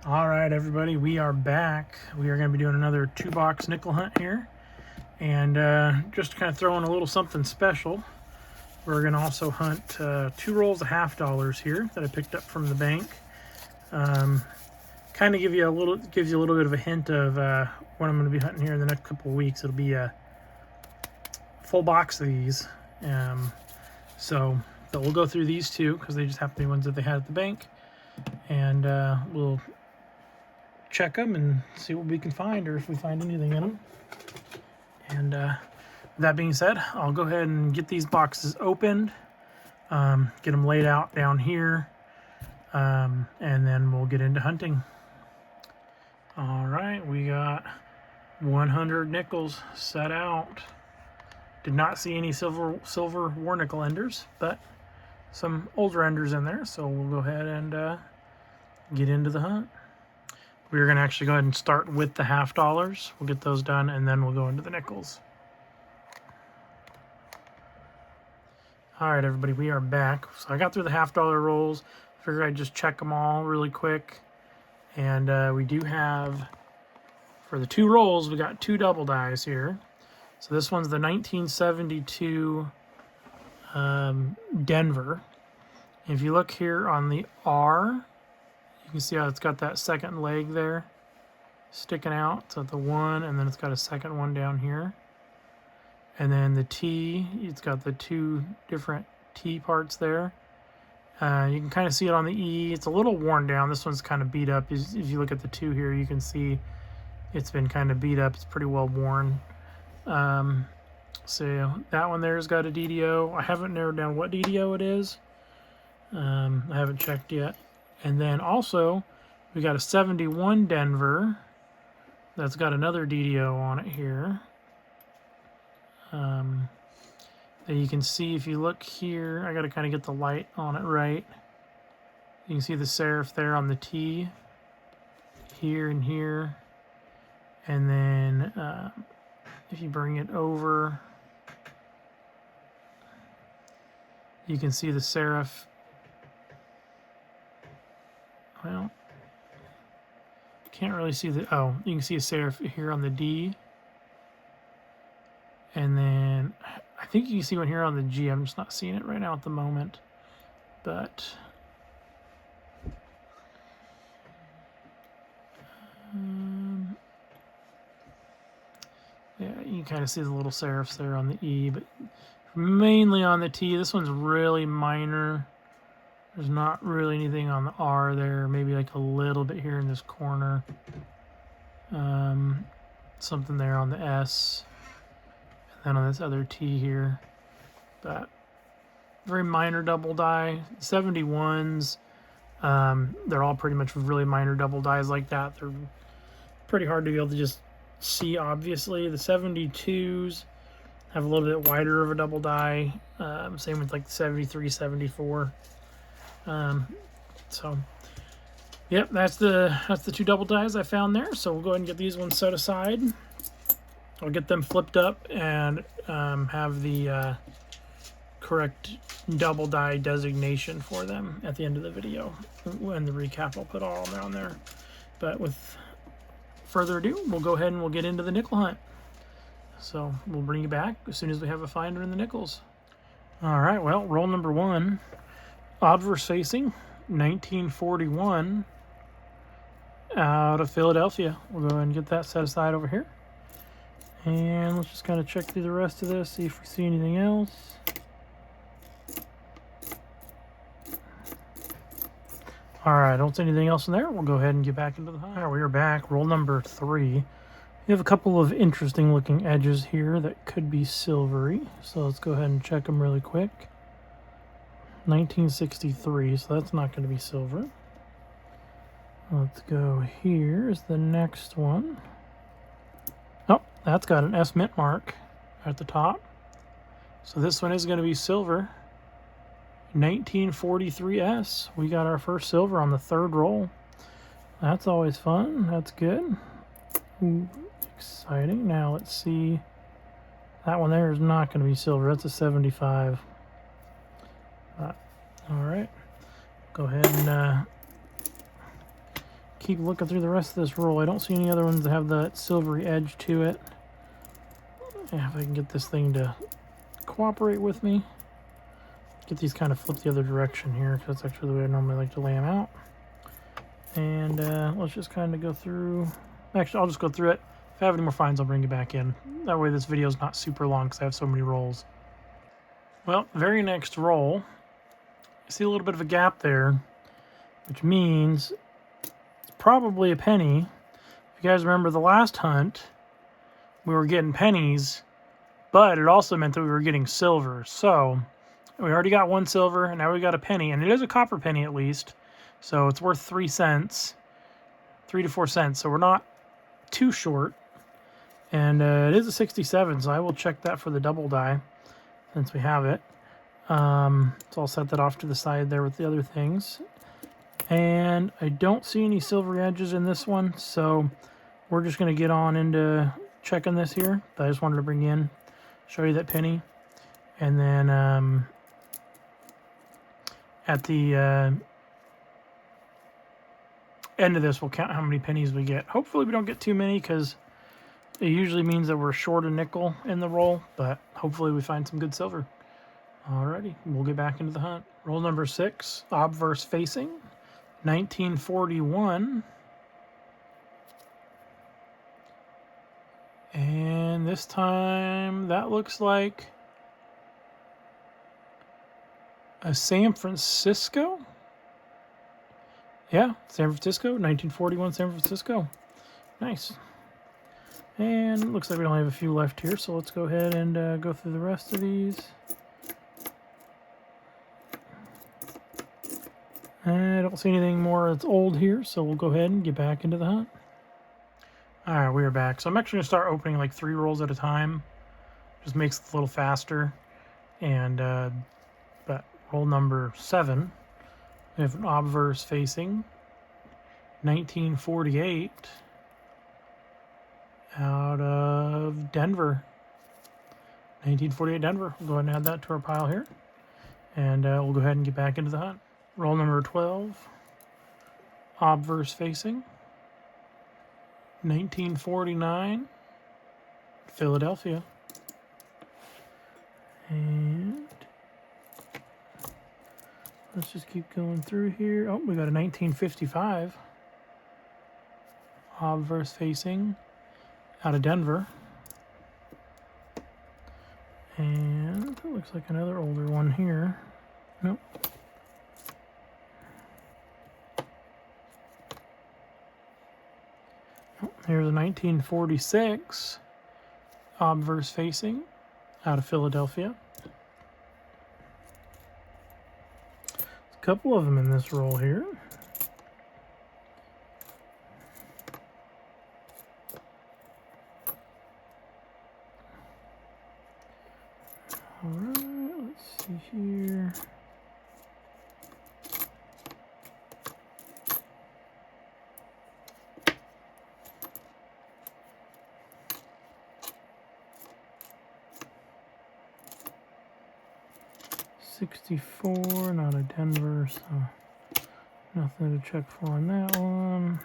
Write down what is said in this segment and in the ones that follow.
All right, everybody, we are back. We are going to be doing another 2-box nickel hunt here. And just to kind of throw in a little something special, we're going to also hunt 2 rolls of $half here that I picked up from the bank. Kind of gives you a little bit of a hint of what I'm going to be hunting here in the next couple of weeks. It'll be a full box of these. So we'll go through these two because they just happen to be ones that they had at the bank. And we'll check them and see what we can find, or if we find anything in them. And that being said, I'll go ahead and get these boxes opened, get them laid out down here, and then we'll get into hunting. All right, we got 100 nickels set out. Did not see any silver war nickel enders, but some older enders in there, so we'll go ahead and get into the hunt. We're going to actually go ahead and start with the $half. We'll get those done, and then we'll go into the nickels. All right, everybody, we are back. So I got through the $half rolls. Figured I'd just check them all really quick. And we do have, for the 2 rolls, we got 2 double dies here. So this one's the 1972 Denver. If you look here on the R, you can see how it's got that second leg there sticking out. So the 1, and then it's got a second one down here. And then the T, it's got the 2 different T parts there. You can kind of see it on the E. It's a little worn down. This one's kind of beat up. If you look at the 2 here, you can see it's been kind of beat up. It's pretty well worn. So that one there's got a DDO. I haven't narrowed down what DDO it is. I haven't checked yet. And then also, we got a 71 Denver that's got another DDO on it here. That you can see if you look here. I got to kind of get the light on it right. You can see the serif there on the T, here and here. And then if you bring it over, you can see the serif. Well, can't really see the, oh, you can see a serif here on the D. And then I think you can see one here on the G. I'm just not seeing it right now at the moment. But yeah, you can kind of see the little serifs there on the E, but mainly on the T. This one's really minor. There's not really anything on the R there. Maybe like a little bit here in this corner. Something there on the S. And then on this other T here. But very minor double die. 71s. They're all pretty much really minor double dies like that. They're pretty hard to be able to just see, obviously. The 72s have a little bit wider of a double die. Same with like the 73, 74. So yep, that's the 2 double dies I found there. So we'll go ahead and get these ones set aside. I'll get them flipped up and have the correct double die designation for them at the end of the video. And the recap I'll put all down there. But with further ado, we'll go ahead and we'll get into the nickel hunt. So we'll bring you back as soon as we have a finder in the nickels. All right, well, roll number 1. Obverse facing, 1941, out of Philadelphia. We'll go ahead and get that set aside over here. And let's just kind of check through the rest of this, see if we see anything else. All right, I don't see anything else in there. We'll go ahead and get back into the hunt. All right, we are back. Roll number 3. We have a couple of interesting looking edges here that could be silvery. So let's go ahead and check them really quick. 1963, so that's not going to be silver. Let's go, here's the next one. Oh, that's got an S mint mark at the top. So this one is going to be silver. 1943S. We got our first silver on the 3rd roll. That's always fun. That's good. Ooh, exciting. Now let's see. That one there is not going to be silver. That's a 75. All right. Go ahead and keep looking through the rest of this roll. I don't see any other ones that have that silvery edge to it. Yeah, if I can get this thing to cooperate with me. Get these kind of flipped the other direction here, because that's actually the way I normally like to lay them out. And let's just kind of go through. Actually, I'll just go through it. If I have any more finds, I'll bring you back in. That way this video is not super long because I have so many rolls. Well, very next roll, you see a little bit of a gap there, which means it's probably a penny. If you guys remember the last hunt, we were getting pennies, but it also meant that we were getting silver. So we already got 1 silver, and now we got a penny, and it is a copper penny at least. So it's worth 3 cents, 3 to 4 cents. So we're not too short. And it is a 67, so I will check that for the double die since we have it. So I'll set that off to the side there with the other things. And I don't see any silver edges in this one, so we're just going to get on into checking this here. But I just wanted to bring you in, show you that penny. And then at the end of this, we'll count how many pennies we get. Hopefully we don't get too many, because it usually means that we're short a nickel in the roll, but hopefully we find some good silver. Alrighty, we'll get back into the hunt. Roll number 6, obverse facing, 1941. And this time that looks like a San Francisco. Yeah, San Francisco, 1941 San Francisco. Nice. And it looks like we only have a few left here, so let's go ahead and go through the rest of these. I don't see anything more that's old here, so we'll go ahead and get back into the hunt. Alright, we are back. So I'm actually going to start opening like 3 rolls at a time. Just makes it a little faster. And, but roll number 7, we have an obverse facing, 1948. Out of Denver. 1948 Denver. We'll go ahead and add that to our pile here. And we'll go ahead and get back into the hunt. Roll number 12. Obverse facing. 1949. Philadelphia. And let's just keep going through here. Oh, we got a 1955. Obverse facing. Out of Denver. And it looks like another older one here. Nope. Oh, here's a 1946 obverse facing out of Philadelphia. A couple of them in this roll here. Alright, let's see here. '64, not a Denver, so nothing to check for on that one.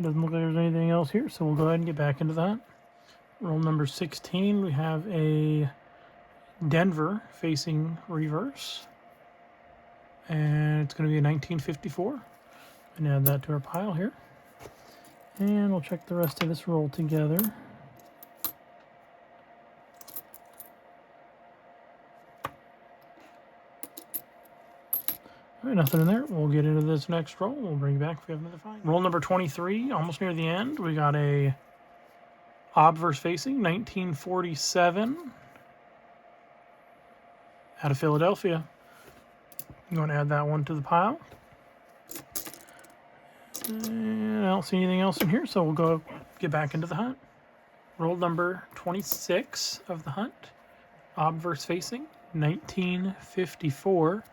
Doesn't look like there's anything else here, so we'll go ahead and get back into that. Roll number 16, we have a Denver facing reverse. And it's going to be a 1954. And add that to our pile here. And we'll check the rest of this roll together. All right, nothing in there. We'll get into this next roll. We'll bring you back if we have another find. Roll number 23, almost near the end. We got a obverse facing, 1947. Out of Philadelphia. I'm going to add that one to the pile. And I don't see anything else in here, so we'll go get back into the hunt. Roll number 26 of the hunt. Obverse facing, 1954.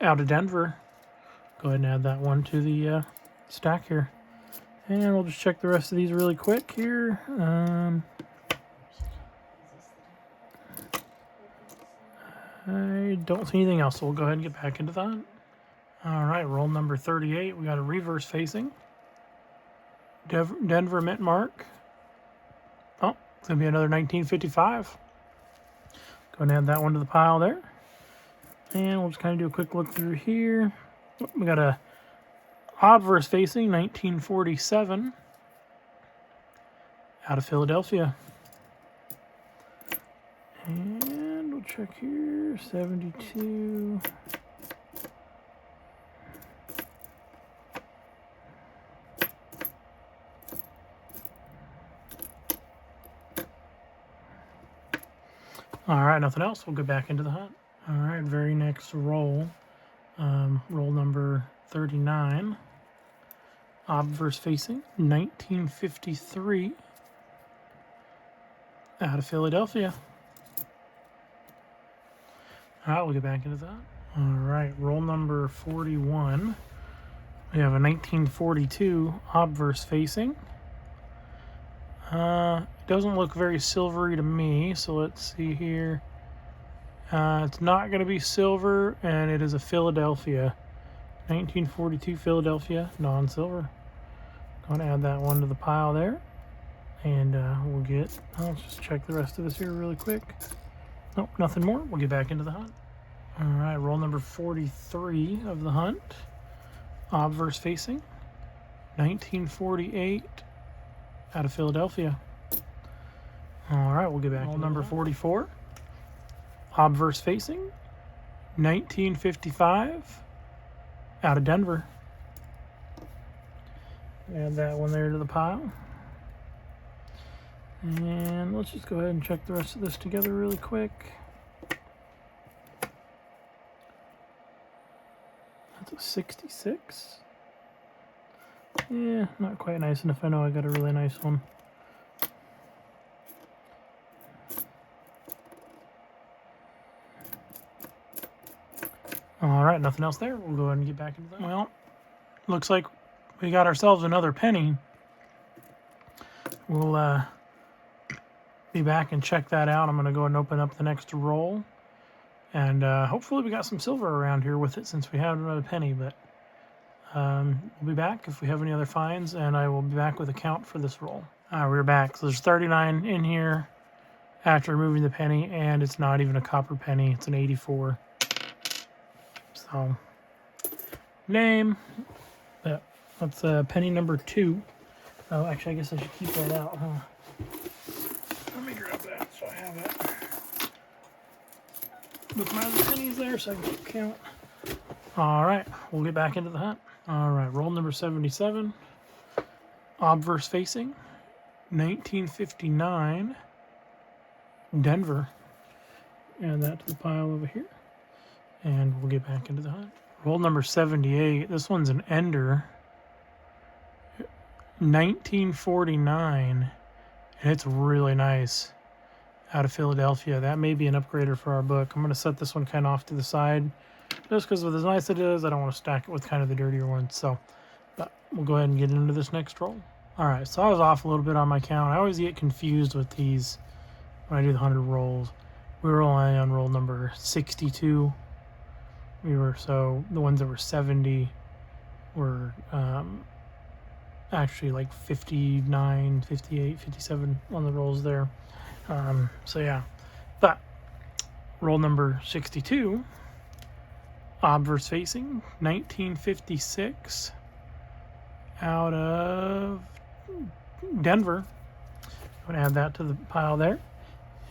Out of Denver. Go ahead and add that one to the stack here. And we'll just check the rest of these really quick here. I don't see anything else, so we'll go ahead and get back into that. All right, roll number 38. We got a reverse facing. Denver mint mark. Oh, it's going to be another 1955. Go ahead and add that one to the pile there. And we'll just kind of do a quick look through here. Oh, we got a obverse facing 1947 out of Philadelphia. And we'll check here, 72. All right, nothing else. We'll get back into the hunt. All right, very next roll. Roll number 39. Obverse facing, 1953 out of Philadelphia. All right, we'll get back into that. All right, roll number 41. We have a 1942 obverse facing. Doesn't look very silvery to me, so let's see here. It's not going to be silver, and it is a Philadelphia. 1942 Philadelphia, non-silver. Going to add that one to the pile there. And we'll get, let's just check the rest of this here really quick. Nope, nothing more. We'll get back into the hunt. All right, roll number 43 of the hunt. Obverse facing, 1948 out of Philadelphia. All right, we'll get back. Roll number 44. Obverse facing, 1955 out of Denver. Add that one there to the pile. And let's just go ahead and check the rest of this together really quick. That's a 66. Yeah, not quite nice enough. I know I got a really nice one. All right, nothing else there. We'll go ahead and get back into that. Well, looks like we got ourselves another penny. We'll be back and check that out. I'm going to go ahead and open up the next roll. And hopefully we got some silver around here with it since we have another penny. But we'll be back if we have any other finds. And I will be back with a count for this roll. All right, we're back. So there's 39 in here after removing the penny. And it's not even a copper penny. It's an 84. So, name. That's penny number 2. Oh, actually, I guess I should keep that out, huh? Let me grab that so I have it with my other pennies there so I can keep count. All right, we'll get back into the hunt. All right, roll number 77. Obverse facing, 1959, Denver. Add that to the pile over here. And we'll get back into the hunt. Roll number 78. This one's an ender. 1949. And it's really nice. Out of Philadelphia. That may be an upgrader for our book. I'm going to set this one kind of off to the side. Just because with as nice it is, I don't want to stack it with kind of the dirtier ones. So, but we'll go ahead and get into this next roll. Alright, so I was off a little bit on my count. I always get confused with these when I do the 100 rolls. We were only on roll number 62. So the ones that were 70 were actually like 59, 58, 57 on the rolls there. So yeah, but roll number 62, obverse facing, 1956 out of Denver. I'm going to add that to the pile there.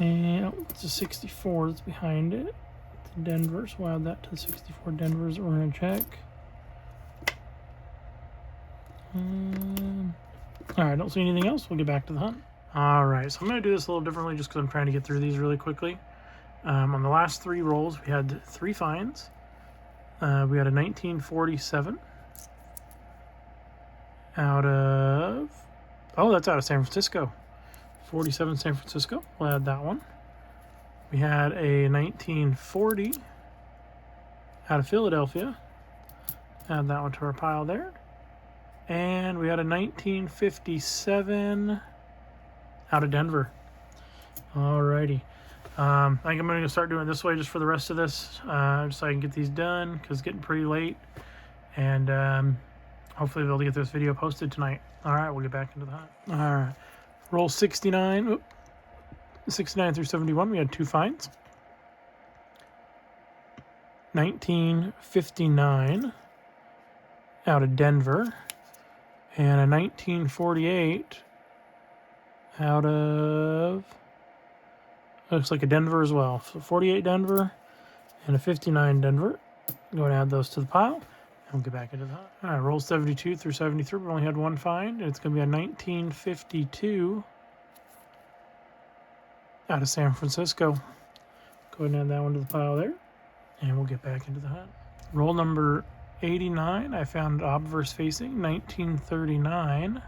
And it's a 64 that's behind it. Denver, so we'll add that to the 64 Denvers that we're going to check. Alright, I don't see anything else. We'll get back to the hunt. Alright, so I'm going to do this a little differently just because I'm trying to get through these really quickly. On the last 3 rolls, we had 3 finds. We had a 1947 out of... Oh, that's out of San Francisco. 47 San Francisco. We'll add that one. We had a 1940 out of Philadelphia. Add that one to our pile there. And we had a 1957 out of Denver. Alrighty. I think I'm going to start doing it this way just for the rest of this, just so I can get these done, because it's getting pretty late. And hopefully we'll be able to get this video posted tonight. Alright, we'll get back into the hunt. Alright. Roll 69. Oop, 69 through 71, we had 2 finds. 1959 out of Denver. And a 1948 out of... looks like a Denver as well. So 48 Denver and a 59 Denver. Go and add those to the pile. And we'll get back into the hunt. All right, roll 72 through 73. We only had 1 find. It's going to be a 1952 out of San Francisco. Go ahead and add that one to the pile there. And we'll get back into the hunt. Roll number 89. I found obverse facing 1939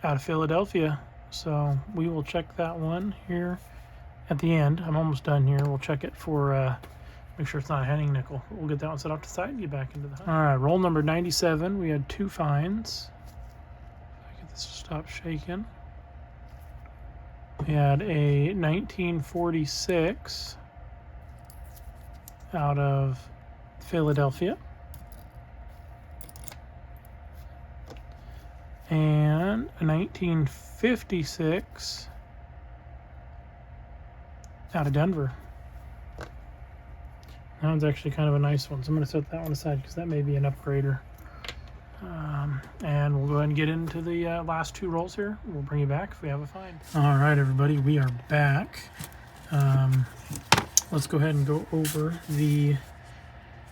out of Philadelphia. So we will check that one here at the end. I'm almost done here. We'll check it for, make sure it's not a Henning nickel. We'll get that one set off to the side and get back into the hunt. All right, roll number 97. We had 2 finds. If I get this to stop shaking. We had a 1946 out of Philadelphia. And a 1956 out of Denver. That one's actually kind of a nice one, so I'm going to set that one aside because that may be an upgrader. And we'll go ahead and get into the last 2 rolls here. We'll bring you back if we have a find. All right, everybody, we are back. Let's go ahead and go over the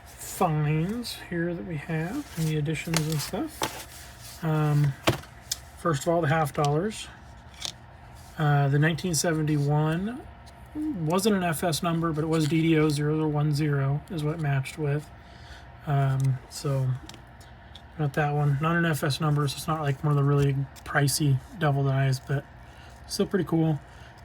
finds here that we have and the additions and stuff. First of all, the half dollars. The 1971 wasn't an FS number, but it was DDO 0010 is what it matched with. So not that one. Not an FS number, so it's not like one of the really pricey double dies, but still pretty cool.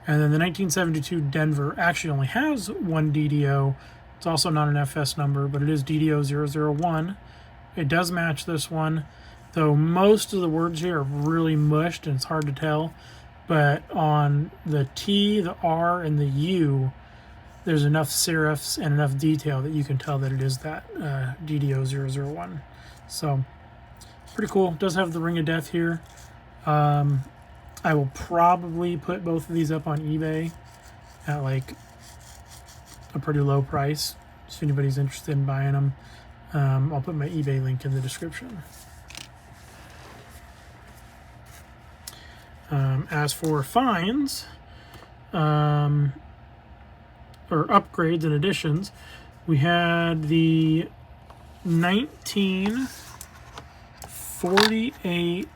And then the 1972 Denver actually only has 1 DDO. It's also not an FS number, but it is DDO 001. It does match this one, though most of the words here are really mushed and it's hard to tell. But on the T, the R, and the U, there's enough serifs and enough detail that you can tell that it is that DDO 001. So, pretty cool. It does have the Ring of Death here. I will probably put both of these up on eBay at like a pretty low price. So if anybody's interested in buying them, I'll put my eBay link in the description. As for finds, or upgrades and additions, we had the 1948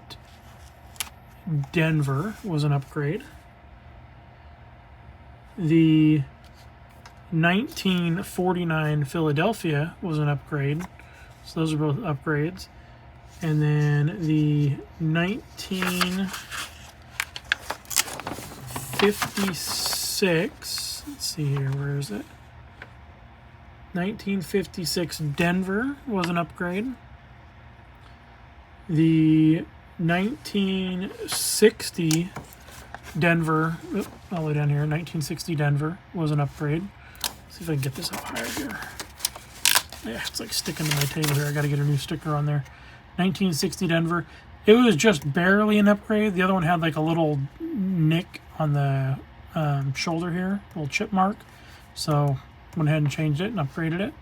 Denver was an upgrade. The 1949 Philadelphia was an upgrade. So those are both upgrades. And then the 1956, let's see here, where is it? 1956 Denver was an upgrade. The 1960 Denver, all the way down here, 1960 Denver was an upgrade. Let's see if I can get this up higher here. Yeah, it's like sticking to my table here. I got to get a new sticker on there. 1960 Denver. It was just barely an upgrade. The other one had like a little nick on the shoulder here, a little chip mark. So went ahead and changed it and upgraded it.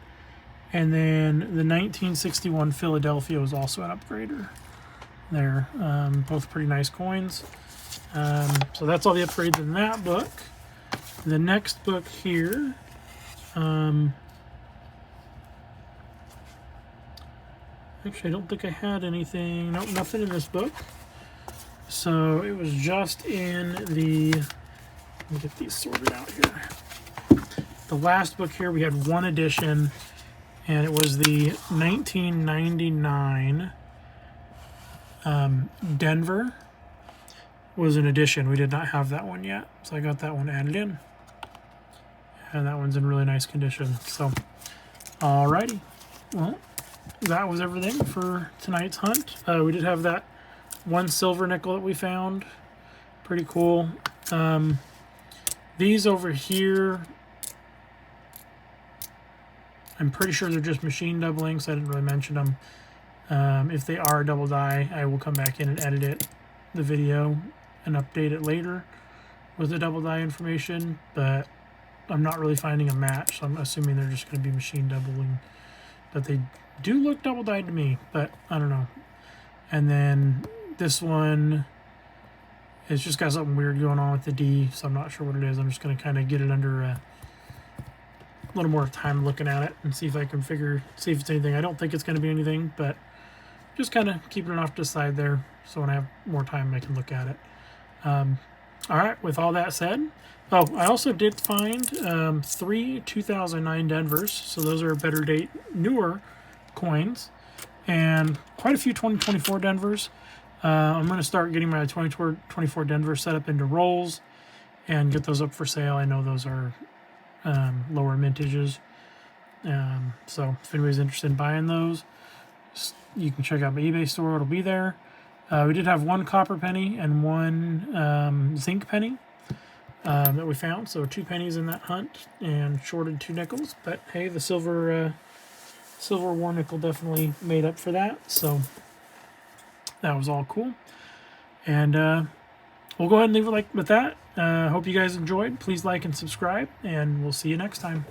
And then the 1961 Philadelphia was also an upgrader there. Both pretty nice coins. So that's all the upgrades in that book. The next book here, actually, I don't think I had anything. Nope, nothing in this book. So it was just in the... Let me get these sorted out here. The last book here, we had 1 edition, and it was the 1999 Denver was an edition. We did not have that one yet, so I got that one added in. And that one's in really nice condition. So, alrighty. Well, that was everything for tonight's hunt. We did have that 1 silver nickel that we found. Pretty cool. These over here, I'm pretty sure they're just machine doubling, so I didn't really mention them. If they are double die, I will come back in and edit the video and update it later with the double die information, but I'm not really finding a match, so I'm assuming they're just going to be machine doubling. But they do look double dyed to me, but I don't know. And then this one, it's just got something weird going on with the D, so I'm not sure what it is. I'm just going to kind of get it under a little more time looking at it and see if I can see if it's anything. I don't think it's going to be anything, but just kind of keeping it off to the side there, so when I have more time I can look at it. All right, with all that said, oh, I also did find 3 2009 Denvers, so those are better date, newer coins, and quite a few 2024 Denvers. I'm going to start getting my 2024 Denver set up into rolls and get those up for sale. I know those are lower mintages. So if anybody's interested in buying those, you can check out my eBay store. It'll be there. We did have 1 copper penny and 1 zinc penny that we found. So 2 pennies in that hunt and shorted 2 nickels. But hey, the silver war nickel definitely made up for that. So that was all cool. And we'll go ahead and leave it with that. Hope you guys enjoyed. Please like and subscribe, and we'll see you next time.